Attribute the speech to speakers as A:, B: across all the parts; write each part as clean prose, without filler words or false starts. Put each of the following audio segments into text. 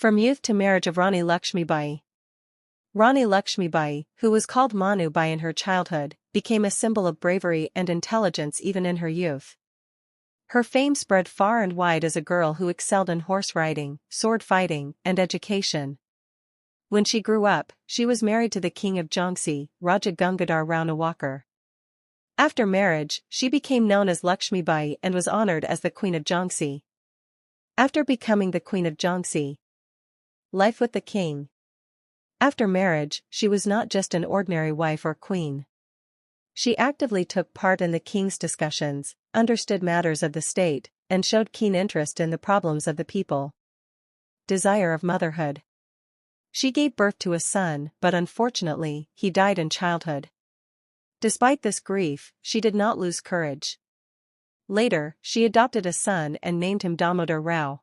A: From youth to marriage of Rani Lakshmibai. Rani Lakshmibai, who was called Manu Bai in her childhood, became a symbol of bravery and intelligence even in her youth. Her fame spread far and wide as a girl who excelled in horse riding, sword fighting, and education. When she grew up, she was married to the king of Jhansi, Raja Gangadhar Rao Nawalkar. After marriage, she became known as Lakshmibai and was honored as the Queen of Jhansi. After becoming the Queen of Jhansi, life with the king. After marriage, she was not just an ordinary wife or queen. She actively took part in the king's discussions, understood matters of the state, and showed keen interest in the problems of the people. Desire of motherhood. She gave birth to a son, but unfortunately, he died in childhood. Despite this grief, she did not lose courage. Later, she adopted a son and named him Damodar Rao.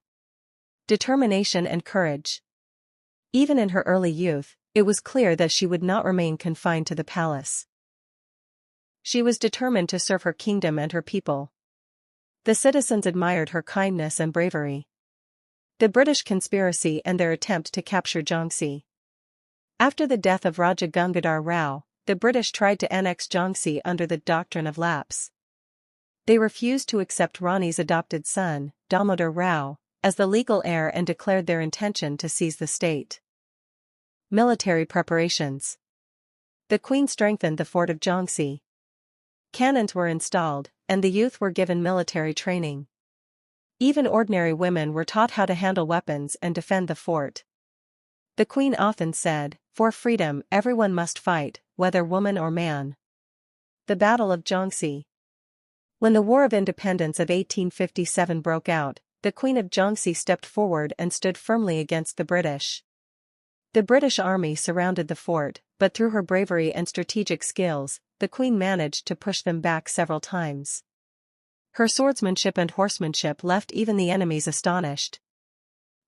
A: Determination and courage. Even in her early youth, it was clear that she would not remain confined to the palace. She was determined to serve her kingdom and her people. The citizens admired her kindness and bravery. The British conspiracy and their attempt to capture Jhansi. After the death of Raja Gangadhar Rao, the British tried to annex Jhansi under the doctrine of lapse. They refused to accept Rani's adopted son, Damodar Rao, as the legal heir and declared their intention to seize the state. Military preparations. The Queen strengthened the fort of Jhansi. Cannons were installed, and the youth were given military training. Even ordinary women were taught how to handle weapons and defend the fort. The Queen often said, "For freedom, everyone must fight, whether woman or man." The Battle of Jhansi. When the War of Independence of 1857 broke out, the Queen of Jhansi stepped forward and stood firmly against the British. The British army surrounded the fort, but through her bravery and strategic skills, the Queen managed to push them back several times. Her swordsmanship and horsemanship left even the enemies astonished.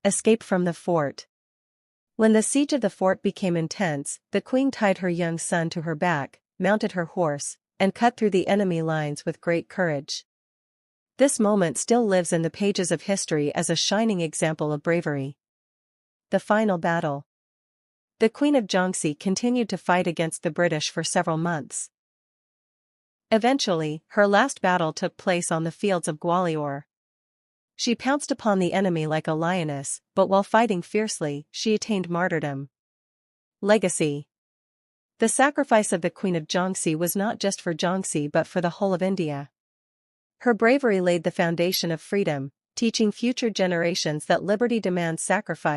A: Escape from the fort. When the siege of the fort became intense, the Queen tied her young son to her back, mounted her horse, and cut through the enemy lines with great courage. This moment still lives in the pages of history as a shining example of bravery. The final battle. The Queen of Jhansi continued to fight against the British for several months. Eventually, her last battle took place on the fields of Gwalior. She pounced upon the enemy like a lioness, but while fighting fiercely, she attained martyrdom. Legacy. The sacrifice of the Queen of Jhansi was not just for Jhansi but for the whole of India. Her bravery laid the foundation of freedom, teaching future generations that liberty demands sacrifice.